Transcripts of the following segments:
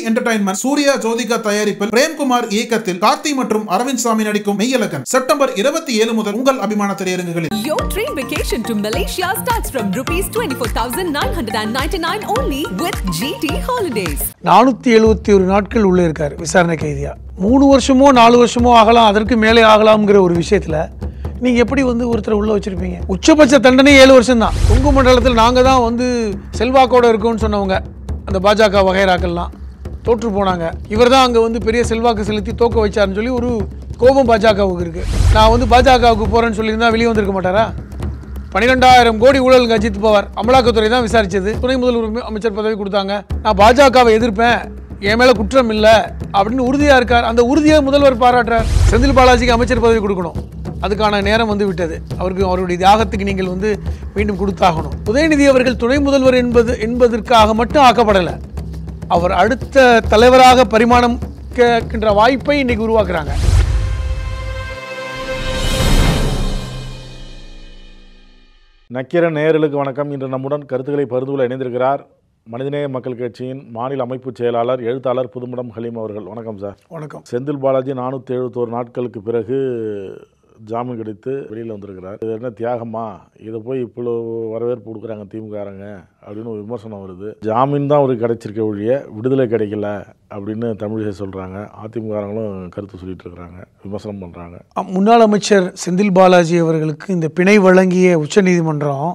Entertainment Surya Jyothika தயாரிப்பில் பிரேம்குமார் இயக்கத்தில் கார்த்தி மற்றும் அரவிந்த் சாமி நடிக்கும் மெய்யழகன் செப்டம்பர் 27 முதல் உங்கள் அபிமான திரையரங்குகளில். Your train vacation to Malaysia starts from ₹24,999 only with GT Holidays. 471 நாட்கள் உள்ள இருக்காரு விசாரணை கைதியா. 3 வருஷமோ 4 வருஷமோ ஆகலாம், அதற்கு மேலே ஆகலாம்ங்கிற ஒரு விஷயத்துல நீங்க எப்படி ஒருத்தரை உள்ள வச்சிருப்பீங்க? உச்சபட்ச தண்டனை 7 வருஷம் தான். கொங்கு மண்டலத்தில் நாங்க தான் செல்வாக்கோட இருக்கோம்னு சொன்னவங்க அந்த பாஜக வகைராக்கள்லாம் தோற்று போனாங்க. இவர் தான் அங்கே பெரிய செல்வாக்கு செலுத்தி தோக்க வச்சாருன்னு சொல்லி ஒரு கோபம் பாஜகவுக்கு இருக்குது. நான் பாஜகவுக்கு போகிறேன்னு சொல்லியிருந்தா வெளியே வந்திருக்க மாட்டாரா? 12,000 கோடி ஊழலுக்கு அஜித் பவார் அமலாக்கத்துறை தான் விசாரித்தது. துணை முதல்வர் அமைச்சர் பதவி கொடுத்தாங்க. நான் பாஜகவை எதிர்ப்பேன், என் மேலே குற்றம் இல்லை அப்படின்னு உறுதியாக இருக்கார். அந்த உறுதியை முதல்வர் பாராட்டுறார். செந்தில் பாலாஜிக்கு அமைச்சர் பதவி கொடுக்கணும், அதுக்கான நேரம் விட்டது. அவருடைய தியாகத்துக்கு நீங்கள் மீண்டும் கொடுத்தாகணும். உதயநிதி அவர்கள் துணை முதல்வர் என்பதற்காக மட்டும் ஆக்கப்படலை, அவர் அடுத்த தலைவராக பரிமாணம் கேட்கின்ற வாய்ப்பை இன்னைக்கு உருவாக்குறாங்க. நக்கீர நேயர்களுக்கு வணக்கம். இன்று நம்முடன் கருத்துக்களை பகிர்ந்து இணைந்திருக்கிறார் மனிதநேய மக்கள் கட்சியின் மாநில அமைப்பு செயலாளர் எழுத்தாளர் புதுமடம் ஹலீம் அவர்கள். வணக்கம் சார். வணக்கம். செந்தில் பாலாஜி 471 நாட்களுக்கு பிறகு ஜாமீன் கிடைத்து வெளியில் வந்திருக்கிறார். இது என்ன தியாகமா? இதை போய் இவ்வளோ வரவேற்பு கொடுக்குறாங்க திமுககாரங்க அப்படின்னு ஒரு விமர்சனம் வருது. ஜாமீன் தான் அவருக்கு கிடைச்சிருக்க ஒழிய விடுதலை கிடைக்கல அப்படின்னு தமிழிசை சொல்கிறாங்க. அதிமுககாரங்களும் கருத்து சொல்லிட்டு இருக்கிறாங்க, விமர்சனம் பண்ணுறாங்க. முன்னாள் அமைச்சர் செந்தில் பாலாஜி அவர்களுக்கு இந்த பிணை வழங்கிய உச்சநீதிமன்றம்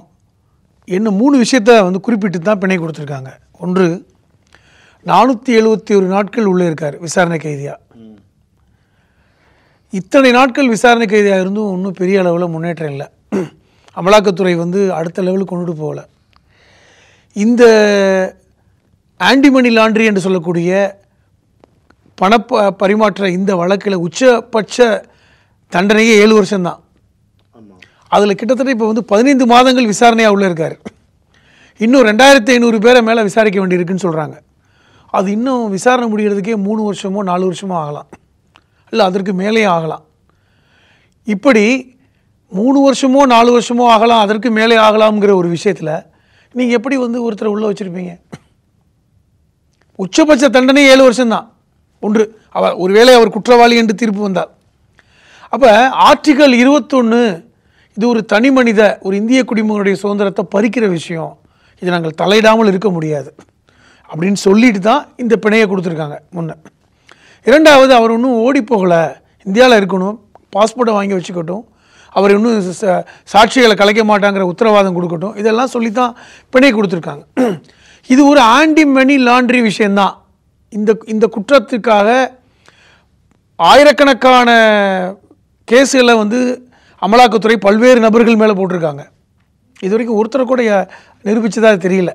என்ன 3 விஷயத்தை குறிப்பிட்டு தான் பிணை கொடுத்துருக்காங்க. ஒன்று, 471 நாட்கள் உள்ளே இருக்கார் விசாரணை கைதியா. இத்தனை நாட்கள் விசாரணை கைதியாக இருந்தும் இன்னும் பெரிய அளவில் முன்னேற்றம் இல்லை. அமலாக்கத்துறை அடுத்த லெவலுக்கு கொண்டுட்டு போகலை. இந்த ஆன்டிமனி லாண்ட்ரி என்று சொல்லக்கூடிய பண பரிமாற்ற இந்த வழக்கில் உச்சபட்ச தண்டனையே 7 வருஷம்தான். அதில் கிட்டத்தட்ட இப்போ 15 மாதங்கள் விசாரணையாக உள்ளே இருக்கார். இன்னும் 2,500 பேரை மேலே விசாரிக்க வேண்டியிருக்குன்னு சொல்கிறாங்க. அது இன்னும் விசாரணை முடிகிறதுக்கே 3 வருஷமோ 4 வருஷமோ ஆகலாம், இல்லை அதற்கு மேலே ஆகலாம். இப்படி 3 வருஷமோ 4 வருஷமோ ஆகலாம், அதற்கு மேலே ஆகலாம்ங்கிற ஒரு விஷயத்தில் நீங்கள் எப்படி ஒருத்தரை உள்ளே வச்சுருப்பீங்க? உச்சபட்ச தண்டனை 7 வருஷம்தான். ஒன்று, ஒருவேளை அவர் குற்றவாளி என்று தீர்ப்பு வந்தார். அப்போ ஆர்டிகல் 21 இது ஒரு தனி மனித, ஒரு இந்திய குடிமகனுடைய சுதந்திரத்தை பறிக்கிற விஷயம், இது நாங்கள் தலையிடாமல் இருக்க முடியாது அப்படின்னு சொல்லிட்டு தான் இந்த பிணையை கொடுத்துருக்காங்க முன்ன. இரண்டாவது, அவர் இன்னும் ஓடி போகலை, இந்தியாவில் இருக்கணும், பாஸ்போர்ட்டை வாங்கி வச்சுக்கட்டும், அவர் இன்னும் சாட்சிகளை கலைக்க மாட்டாங்கிற உத்தரவாதம் கொடுக்கட்டும், இதெல்லாம் சொல்லி தான் பிணை கொடுத்துருக்காங்க. இது ஒரு ஆன்டி மணி லாண்ட்ரி விஷயந்தான். இந்த குற்றத்துக்காக ஆயிரக்கணக்கான கேஸுகளை அமலாக்கத்துறை பல்வேறு நபர்கள் மேலே போட்டிருக்காங்க. இது வரைக்கும் ஒருத்தரை கூட நிரூபித்ததாக தெரியல.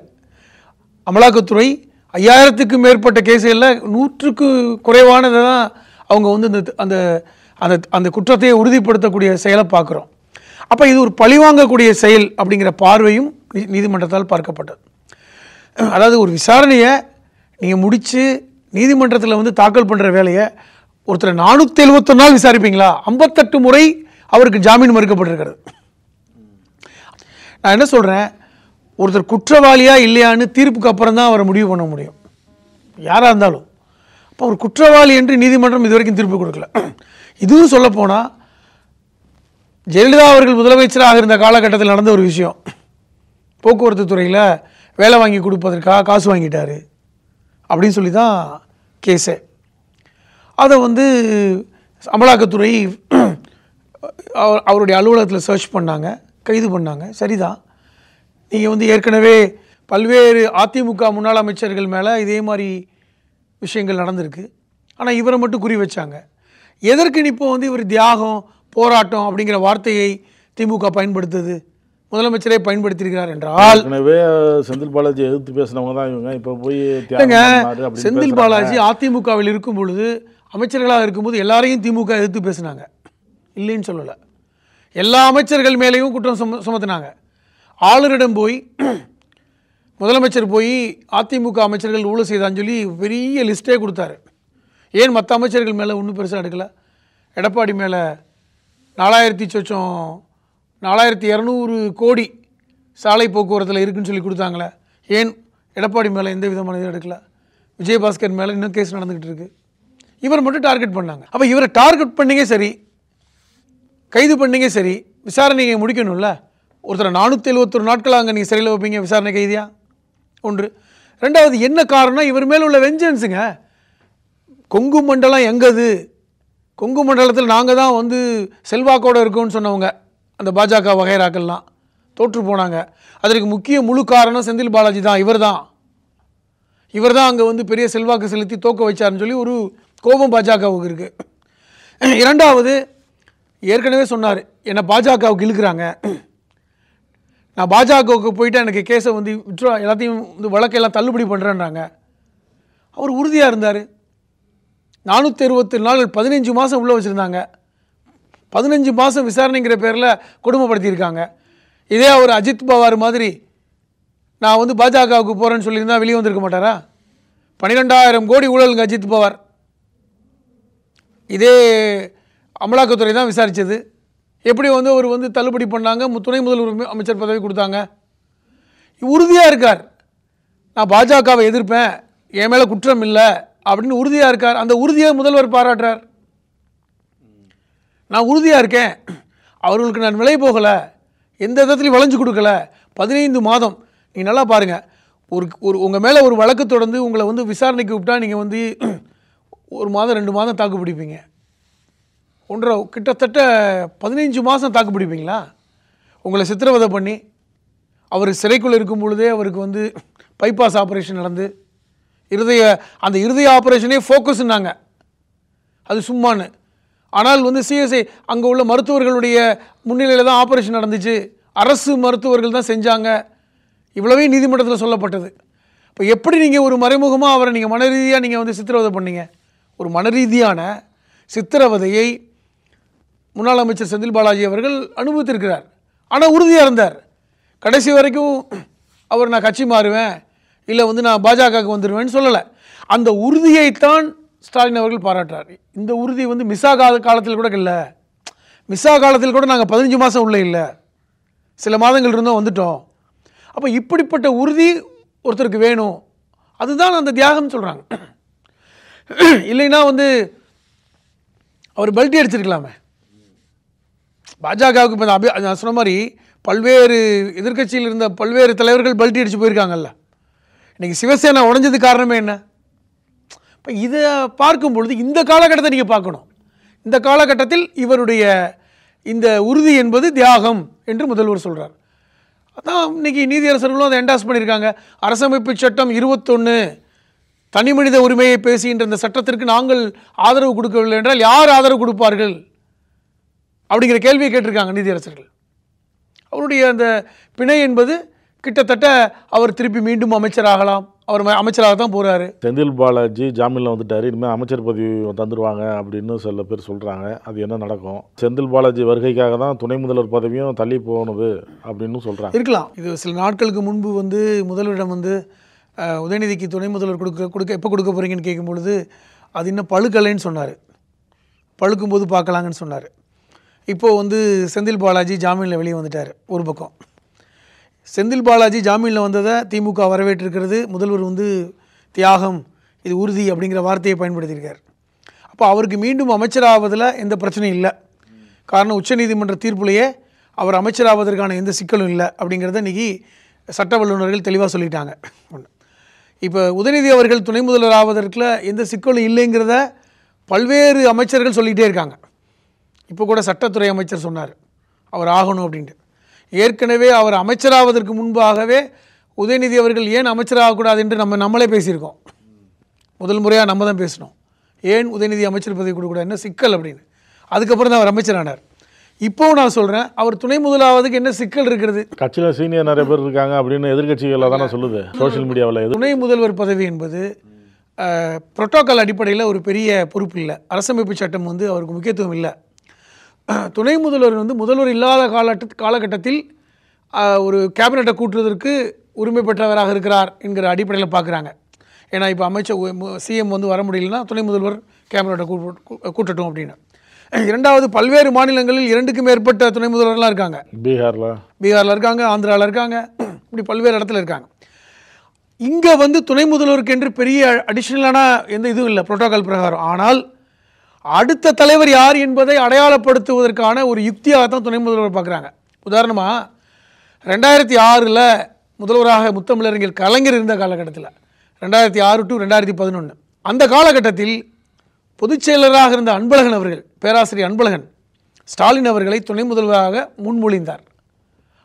அமலாக்கத்துறை 5000க்கும் மேற்பட்ட கேஸுகளில் 100க்கு குறைவானதை தான் அவங்க அந்த அந்த அந்த குற்றத்தை உறுதிப்படுத்தக்கூடிய செயலை பார்க்குறோம். அப்போ இது ஒரு பழிவாங்கக்கூடிய செயல் அப்படிங்கிற பார்வையும் நீதிமன்றத்தால் பார்க்கப்பட்டது. அதாவது ஒரு விசாரணையை நீங்கள் முடித்து நீதிமன்றத்தில் தாக்கல் பண்ணுற வேலையை ஒருத்தர் 471 நாள் விசாரிப்பீங்களா? 58 முறை அவருக்கு ஜாமீன் மறுக்கப்பட்டிருக்கிறது. நான் என்ன சொல்கிறேன், ஒருத்தர் குற்றவாளியா இல்லையான்னு தீர்ப்புக்கு அப்புறம் தான் அவரை முடிவு பண்ண முடியும், யாராக இருந்தாலும். அப்போ ஒரு குற்றவாளி என்று நீதிமன்றம் இதுவரைக்கும் தீர்ப்பு கொடுக்கல. இதுவும் சொல்லப்போனால் ஜெயலலிதா அவர்கள் முதலமைச்சராக இருந்த காலகட்டத்தில் நடந்த ஒரு விஷயம். போக்குவரத்து துறையில் வேலை வாங்கி கொடுப்பதற்காக காசு வாங்கிட்டார் அப்படின்னு சொல்லி தான் கேஸே. அதை அமலாக்கத்துறை அவருடைய அலுவலகத்தில் சர்ச் பண்ணாங்க, கைது பண்ணாங்க. சரிதான், நீங்கள் ஏற்கனவே பல்வேறு அதிமுக முன்னாள் அமைச்சர்கள் மேலே இதே மாதிரி விஷயங்கள் நடந்திருக்கு, ஆனால் இவரை மட்டும் குறி வச்சாங்க. எதற்கு இப்போ இவர் தியாகம் போராட்டம் அப்படிங்கிற வார்த்தையை திமுக பயன்படுத்துது, முதலமைச்சரே பயன்படுத்தியிருக்கிறார் என்றால், செந்தில் பாலாஜி எதிர்த்து பேசினவங்க தான் இவங்க. இப்போ போய் செந்தில் பாலாஜி அதிமுகவில் இருக்கும் பொழுது, அமைச்சர்களாக இருக்கும்போது எல்லாரையும் திமுக எதிர்த்து பேசினாங்க, இல்லைன்னு சொல்லலை. எல்லா அமைச்சர்கள் மேலேயும் குற்றம் சுமத்தினாங்க. ஆளுநரிடம் போய் முதலமைச்சர் போய் அதிமுக அமைச்சர்கள் ஊழல் செய்தான்னு சொல்லி பெரிய லிஸ்ட்டே கொடுத்தாரு. ஏன் மற்ற அமைச்சர்கள் மேலே ஒன்றும் பெருசாக எடுக்கலை? எடப்பாடி மேலே 4,200 கோடி சாலை போக்குவரத்தில் இருக்குன்னு சொல்லி கொடுத்தாங்களே, ஏன் எடப்பாடி மேலே எந்த விதமான இதை எடுக்கலை? விஜயபாஸ்கர் மேலே இன்னும் கேஸ் நடந்துக்கிட்டு இருக்கு. இவர் மட்டும் டார்கெட் பண்ணாங்க. அப்போ இவரை டார்கெட் பண்ணிங்க சரி, கைது பண்ணிங்க சரி, விசாரணையை முடிக்கணும்ல. ஒருத்தர் 471 நாட்கள் அங்கே நீங்கள் சிறையில் வைப்பீங்க விசாரணை கைதியா? ஒன்று. ரெண்டாவது, என்ன காரணம்? இவர் மேலே உள்ள வெஞ்சன்ஸுங்க. கொங்கு மண்டலம் எங்கது? கொங்கு மண்டலத்தில் நாங்கள் தான் வந்து செல்வாக்கோடு இருக்கோம்னு சொன்னவங்க அந்த பாஜக வகைராக்கள்லாம் தோற்று போனாங்க. அதற்கு முக்கிய முழு காரணம் செந்தில் பாலாஜி தான். இவர் தான் அங்கே வந்து பெரிய செல்வாக்கு செலுத்தி தோக்க வச்சாருன்னு சொல்லி ஒரு கோபம் பாஜகவுக்கு இருக்குது. இரண்டாவது, ஏற்கனவே சொன்னார், என்னை பாஜகவுக்கு இழுக்கிறாங்க, நான் பாஜகவுக்கு போயிட்டு எனக்கு கேஸை வந்து விட்ரா எல்லாத்தையும் வந்து வழக்கையெல்லாம் தள்ளுபடி பண்ணுறேன்றாங்க. அவர் உறுதியாக இருந்தார். 467 நாள் 15 மாதம் உள்ளே வச்சுருந்தாங்க. 15 மாதம் விசாரணைங்கிற பேரில் கொடுமைப்படுத்தியிருக்காங்க. இதே அவர் அஜித் பவார் மாதிரி நான் வந்து பாஜகவுக்கு போகிறேன்னு சொல்லியிருந்தால் வெளியே வந்திருக்க மாட்டாரா? 12,000 கோடி ஊழலுங்க அஜித் பவார். இதே அமலாக்கத்துறை தான் விசாரித்தது. எப்படி வந்து அவர் வந்து தள்ளுபடி பண்ணாங்க, துணை முதல்வர் அமைச்சர் பதவி கொடுத்தாங்க. உறுதியாக இருக்கார், நான் பாஜகவை எதிர்ப்பேன், என் மேலே குற்றம் இல்லை அப்படின்னு உறுதியாக இருக்கார். அந்த உறுதியை முதல்வர் பாராட்டுறார். நான் உறுதியாக இருக்கேன், அவர்களுக்கு நான் விலை போகலை, எந்த விதத்துலையும் வளைஞ்சு கொடுக்கல. 15 மாதம் நீங்கள் நல்லா பாருங்கள். ஒரு உங்கள் மேலே ஒரு வழக்கு தொடர்ந்து உங்களை வந்து விசாரணைக்கு விட்டால் நீங்கள் வந்து 1 மாதம் 2 மாதம் தாக்கு பிடிப்பீங்க. கிட்டத்தட்ட 15 மாதம் தாக்கு பிடிப்பீங்களா? உங்களை சித்திரவதை பண்ணி அவர் சிறைக்குள்ளே இருக்கும் பொழுதே அவருக்கு வந்து பைபாஸ் ஆப்ரேஷன் நடந்து அந்த இருதய ஆப்ரேஷனே ஃபோக்கஸ்னாங்க, அது சும்மானு. ஆனால் வந்து சிஎஸ்ஐ அங்கே உள்ள மருத்துவர்களுடைய முன்னிலையில் தான் ஆப்ரேஷன் நடந்துச்சு, அரசு மருத்துவர்கள் தான் செஞ்சாங்க, இவ்வளவே நீதிமன்றத்தில் சொல்லப்பட்டது. இப்போ எப்படி நீங்கள் ஒரு மறைமுகமாக அவரை நீங்கள் மனரீதியாக நீங்கள் வந்து சித்திரவதை பண்ணீங்க? ஒரு மனரீதியான சித்திரவதையை முன்னாள் அமைச்சர் செந்தில் பாலாஜி அவர்கள் அனுபவித்திருக்கிறார். ஆனால் உறுதியாக இருந்தார். கடைசி வரைக்கும் அவர் நான் கட்சி மாறுவேன், இல்லை வந்து நான் பாஜகவுக்கு வந்துடுவேன்னு சொல்லலை. அந்த உறுதியைத்தான் ஸ்டாலின் அவர்கள் பாராட்டுறார். இந்த உறுதி வந்து மிஸ்ஸா காலத்தில் கூட இல்லை. மிஸ்ஸா காலத்தில் கூட நாங்கள் 15 மாதம் உள்ளே இல்லை, சில மாதங்கள் இருந்தோம் வந்துட்டோம். அப்போ இப்படிப்பட்ட உறுதி ஒருத்தருக்கு வேணும், அதுதான் அந்த தியாகம் சொல்கிறாங்க. இல்லைன்னா வந்து அவர் பெல்ட்டி அடிச்சிருக்கலாமே. பாஜகவுக்கு இப்போ நான் சொன்ன மாதிரி பல்வேறு எதிர்க்கட்சியில் இருந்த பல்வேறு தலைவர்கள் பெல்ட்டி அடித்து போயிருக்காங்கல்ல. இன்றைக்கி சிவசேனா உடைஞ்சது காரணமே என்ன? இப்போ இதை பார்க்கும் பொழுது இந்த காலகட்டத்தை நீங்கள் பார்க்கணும். இந்த காலகட்டத்தில் இவருடைய இந்த உறுதி என்பது தியாகம் என்று முதல்வர் சொல்கிறார். அதான் இன்றைக்கி நீதியரசர்களும் அதை என்டாஸ் பண்ணியிருக்காங்க. அரசமைப்பு சட்டம் 21 தனி மனித உரிமையை பேசுகின்ற இந்த சட்டத்திற்கு நாங்கள் ஆதரவு கொடுக்கவில்லை என்றால் யார் ஆதரவு கொடுப்பார்கள் அப்படிங்கிற கேள்வியை கேட்டிருக்காங்க நீதியரசர்கள். அவருடைய அந்த பிணை என்பது கிட்டத்தட்ட அவர் திருப்பி மீண்டும் அமைச்சராகலாம், அவர் அமைச்சராக தான் போகிறாரு. செந்தில் பாலாஜி ஜாமீனில் வந்துட்டார், இனிமேல் அமைச்சர் பதவி தந்துடுவாங்க அப்படின்னு சில பேர் சொல்கிறாங்க. அது என்ன நடக்கும்? செந்தில் பாலாஜி வருகைக்காக தான் துணை முதல்வர் பதவியும் தள்ளி போனது அப்படின்னு சொல்கிறாங்க. இருக்கலாம். இது சில நாட்களுக்கு முன்பு வந்து முதல்வரிடம் வந்து உதயநிதிக்கு துணை முதல்வர் எப்போ கொடுக்க போகிறீங்கன்னு கேட்கும் பொழுது அது இன்னும் பழுக்கலைன்னு சொன்னார். பழுக்கும் போது பார்க்கலாங்கன்னு சொன்னார். இப்போது வந்து செந்தில் பாலாஜி ஜாமீனில் வெளியே வந்துட்டார். ஒரு பக்கம் செந்தில் பாலாஜி ஜாமீனில் வந்ததை திமுக வரவேற்றிருக்கிறது. முதல்வர் வந்து தியாகம், இது உறுதி அப்படிங்கிற வார்த்தையை பயன்படுத்தியிருக்கார். அப்போ அவருக்கு மீண்டும் அமைச்சராவதில் எந்த பிரச்சனையும் இல்லை. காரணம் உச்சநீதிமன்ற தீர்ப்புலேயே அவர் அமைச்சராவதற்கான எந்த சிக்கலும் இல்லை அப்படிங்கிறத இன்றைக்கி சட்ட வல்லுநர்கள் தெளிவாக சொல்லிட்டாங்க. ஒன்று, இப்போ உதயநிதி அவர்கள் துணை முதல்வர் ஆவதற்குள்ள எந்த சிக்கலும் இல்லைங்கிறத பல்வேறு அமைச்சர்கள் சொல்லிகிட்டே இருக்காங்க. இப்போ கூட சட்டத்துறை அமைச்சர் சொன்னார் அவர் ஆகணும் அப்படின்ட்டு. ஏற்கனவே அவர் அமைச்சராவதற்கு முன்பாகவே உதயநிதி அவர்கள் ஏன் அமைச்சராகக்கூடாது என்று நம்மளே பேசியிருக்கோம். முதல் முறையாக நம்ம தான் பேசினோம், ஏன் உதயநிதி அமைச்சர் பதவி கொடுக்கூடாது, என்ன சிக்கல் அப்படின்னு. அதுக்கப்புறம் தான் அவர் அமைச்சரானார். இப்போது நான் சொல்கிறேன், அவர் துணை முதலாவதுக்கு என்ன சிக்கல் இருக்கிறது? கட்சியில் சீனியர் நிறைய பேர் இருக்காங்க அப்படின்னு எதிர்கட்சிகளில் தானே சொல்லுது சோஷியல் மீடியாவில். துணை முதல்வர் பதவி என்பது புரோட்டோக்கால் அடிப்படையில் ஒரு பெரிய பொறுப்பு இல்லை. அரசமைப்பு சட்டம் வந்து அவருக்கு முக்கியத்துவம் இல்லை. துணை முதல்வர் வந்து முதல்வர் இல்லாத காலகட்டத்தில் ஒரு கேபினட்டை கூட்டுவதற்கு உரிமை பெற்றவராக இருக்கிறார் என்கிற அடிப்படையில் பார்க்குறாங்க. ஏன்னா இப்போ அமைச்சர் சிஎம் வந்து வர முடியலன்னா துணை முதல்வர் கேபினட்டை கூட்டட்டும் அப்படின்னு. இரண்டாவது, பல்வேறு மாநிலங்களில் 2க்கும் மேற்பட்ட துணை முதல்வர்கள்லாம் இருக்காங்க. பீகாரில் இருக்காங்க, ஆந்திராவில் இருக்காங்க, இப்படி பல்வேறு இடத்துல இருக்காங்க. இங்கே வந்து துணை முதல்வருக்கு என்று பெரிய அடிஷ்னலான எந்த இதுவும் இல்லை புரோட்டோகால் பிரகாரம். ஆனால் அடுத்த தலைவர் யார் என்பதை அடையாளப்படுத்துவதற்கான ஒரு யுக்தியாகத்தான் துணை முதல்வர் பார்க்குறாங்க. உதாரணமாக 2006 முதல்வராக முத்தமிழறிஞர் கலைஞர் இருந்த காலகட்டத்தில் 2006 to 2011 அந்த காலகட்டத்தில் பொதுச் செயலராக இருந்த அன்பழகன் அவர்கள், பேராசிரியர் அன்பழகன், ஸ்டாலின் அவர்களை துணை முதல்வராக முன்மொழிந்தார்.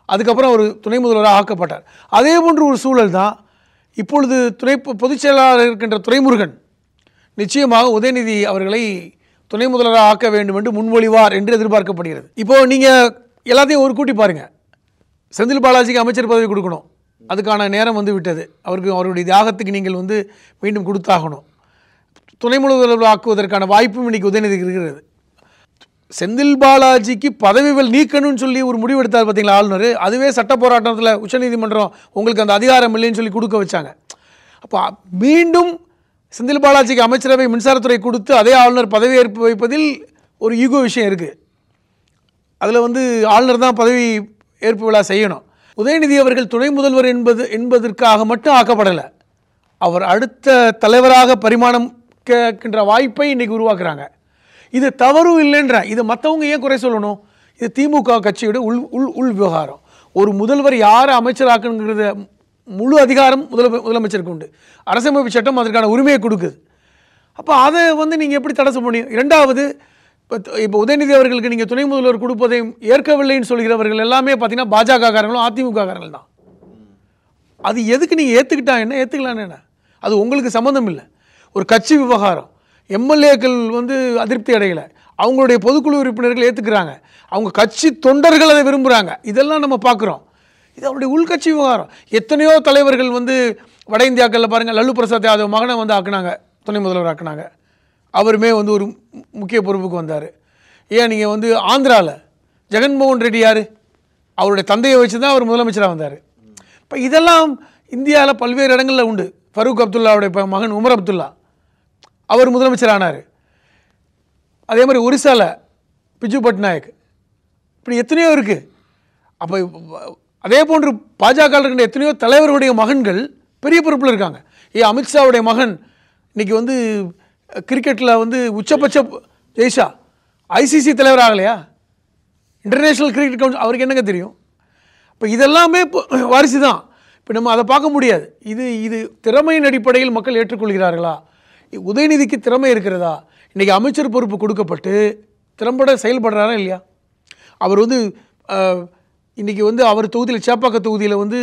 அதுக்கப்புறம் அவர் துணை முதல்வராக ஆக்கப்பட்டார். அதே போன்ற ஒரு சூழல் தான் இப்பொழுது பொதுச் செயலாளர் இருக்கின்ற துரைமுருகன் நிச்சயமாக உதயநிதி அவர்களை துணை முதல்வராக ஆக்க வேண்டும் என்று முன்மொழிவார் என்று எதிர்பார்க்கப்படுகிறது. இப்போது நீங்கள் எல்லாத்தையும் ஒரு கூட்டி பாருங்கள். செந்தில் பாலாஜிக்கு அமைச்சர் பதவி கொடுக்கணும், அதுக்கான நேரம் வந்து விட்டது. அவருடைய தியாகத்துக்கு நீங்கள் வந்து மீண்டும் கொடுத்தாகணும். துணை முதல்வர் ஆக்குவதற்கான வாய்ப்பும் இன்றைக்கி உதயநிதிக்கு இருக்கிறது. செந்தில் பாலாஜிக்கு பதவிகள் நீக்கணும்னு சொல்லி ஒரு முடிவு எடுத்தார் பார்த்தீங்களா ஆளுநர். அதுவே சட்ட போராட்டத்தில் உச்சநீதிமன்றம் உங்களுக்கு அந்த அதிகாரம் இல்லைன்னு சொல்லி கொடுக்க வச்சாங்க. அப்போ மீண்டும் செந்தில் பாலாஜிக்கு அமைச்சரவை மின்சாரத்துறை கொடுத்து அதே ஆளுநர் பதவி ஏற்பு வைப்பதில் ஒரு ஈகோ விஷயம் இருக்குது. அதில் வந்து ஆளுநர் தான் பதவி ஏற்பு விழா செய்யணும். உதயநிதி அவர்கள் துணை முதல்வர் என்பதற்காக மட்டும் ஆக்கப்படலை. அவர் அடுத்த தலைவராக பரிமாணம் கேட்கின்ற வாய்ப்பை இன்றைக்கி உருவாக்குறாங்க. இது தவறும் இல்லைன்ற, இது மற்றவங்க ஏன் குறை சொல்லணும்? இது திமுக கட்சியோட உள் விவகாரம். ஒரு முதல்வர் யாரை அமைச்சராக்குங்கிறத முழு அதிகாரம் முதலமைச்சருக்கு உண்டு. அரசியலமைப்பு சட்டம் அதற்கான உரிமையை கொடுக்குது. அப்போ அதை வந்து நீங்கள் எப்படி தடை செய்ய முடியும்? இரண்டாவது, இப்போ உதயநிதி அவர்களுக்கு நீங்கள் துணை முதல்வர் கொடுப்பதையும் ஏற்கவில்லைன்னு சொல்கிறவர்கள் எல்லாமே பார்த்தீங்கன்னா பாஜக காரங்களும் அதிமுக காரங்கள் தான். அது எதுக்கு நீங்கள் ஏற்றுக்கிட்டா என்ன, ஏற்றுக்கலான்னு என்ன? அது உங்களுக்கு சம்மந்தம் இல்லை. ஒரு கட்சி விவகாரம். எம்எல்ஏக்கள் வந்து அதிருப்தி அடையலை, அவங்களுடைய பொதுக்குழு உறுப்பினர்கள் ஏற்றுக்கிறாங்க, அவங்க கட்சி தொண்டர்கள் அதை விரும்புகிறாங்க. இதெல்லாம் நம்ம பார்க்குறோம். இது அவருடைய உள்கட்சி விவகாரம். எத்தனையோ தலைவர்கள் வந்து வட இந்தியாக்களில் பாருங்கள், லல்லு பிரசாத் யாதவ் மகனை வந்து ஆக்குனாங்க, துணை முதல்வர் ஆக்குனாங்க. அவருமே வந்து ஒரு முக்கிய பொறுப்புக்கு வந்தார். ஏன் நீங்கள் வந்து ஆந்திராவில் ஜெகன்மோகன் ரெட்டி யார்? அவருடைய தந்தையை வச்சு தான் அவர் முதலமைச்சராக வந்தார். இப்போ இதெல்லாம் இந்தியாவில் பல்வேறு இடங்களில் உண்டு. ஃபரூக் அப்துல்லாவுடைய மகன் உமர் அப்துல்லா அவர் முதலமைச்சர் ஆனார். அதே மாதிரி ஒரிசாவில் பிஜு பட்நாயக். இப்படி எத்தனையோ இருக்குது. அப்போ அதே போன்று பாஜக இருக்கின்ற எத்தனையோ தலைவர்களுடைய மகன்கள் பெரிய பொறுப்பில் இருக்காங்க. அமித்ஷாவுடைய மகன் இன்றைக்கி வந்து கிரிக்கெட்டில் வந்து உச்சபட்ச ஜெய்ஷா ஐசிசி தலைவர் ஆகலையா? இன்டர்நேஷ்னல் கிரிக்கெட் கவுன்சில் அவருக்கு என்னங்க தெரியும்? இப்போ இதெல்லாமே வாரிசு தான். இப்போ நம்ம அதை பார்க்க முடியாது. இது திறமையின் அடிப்படையில் மக்கள் ஏற்றுக்கொள்கிறார்களா? உதயநிதிக்கு திறமை இருக்கிறதா? இன்றைக்கி அமைச்சர் பொறுப்பு கொடுக்கப்பட்டு திறம்பட செயல்படுறாரா இல்லையா? அவர் வந்து இன்றைக்கி வந்து அவர் தொகுதியில் சேப்பாக்க தொகுதியில் வந்து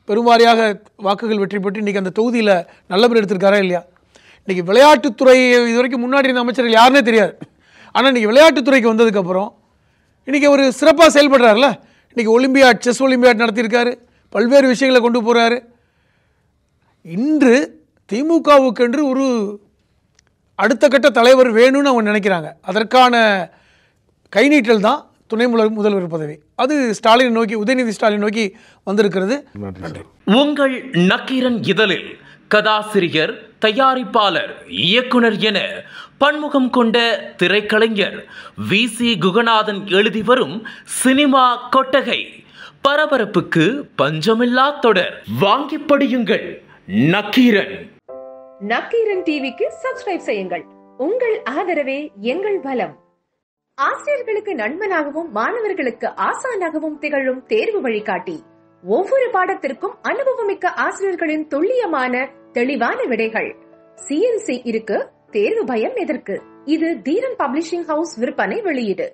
பெருவாரியாக வாக்குகள் வெற்றி பெற்று இன்றைக்கி அந்த தொகுதியில் நல்ல பேர் எடுத்திருக்காரா இல்லையா? இன்றைக்கி விளையாட்டுத்துறை இது வரைக்கும் முன்னாடி இருந்த அமைச்சர்கள் யாருன்னே தெரியாது. ஆனால் இன்றைக்கி விளையாட்டுத்துறைக்கு வந்ததுக்கப்புறம் இன்றைக்கி அவர் சிறப்பாக செயல்படுறாருல. இன்றைக்கி ஒலிம்பியாட், செஸ் ஒலிம்பியாட் நடத்தியிருக்காரு, பல்வேறு விஷயங்களை கொண்டு போகிறாரு. இன்று திமுகவுக்கென்று ஒரு அடுத்த கட்ட தலைவர் வேணும்னு அவங்க நினைக்கிறாங்க. அதற்கான கைநீட்டல் தான் துணை முதல்வர் பதவி. அது ஸ்டாலின் நோக்கி, உதயநிதி ஸ்டாலின் நோக்கி வந்திருக்கிறது. உங்கள் நக்கீரன் இதழில் கதாசிரியர், தயாரிப்பாளர், இயக்குனர் என பன்முகம் கொண்ட திரைக்கலைஞர் VC குகநாதன் எழுதி வரும் சினிமா கொட்டகை பரபரப்புக்கு பஞ்சமில்லா தொடர். வாங்கி படியுங்கள். நக்கீரன். நக்கீரன் டிவிக்கு சப்ஸ்கிரைப் செய்யுங்கள். உங்கள் ஆதரவே எங்கள் பலம். ஆசிரியர்களுக்கு நண்பனாகவும் மாணவர்களுக்கு ஆசானாகவும் திகழும் தேர்வு வழிகாட்டி. ஒவ்வொரு பாடத்திற்கும் அனுபவமிக்க ஆசிரியர்களின் துல்லியமான தெளிவான விடைகள். CNC இருக்கு, தேர்வு பயம் எதற்கு? இது தீரன் பப்ளிஷிங் ஹவுஸ் விற்பனை வெளியீடு.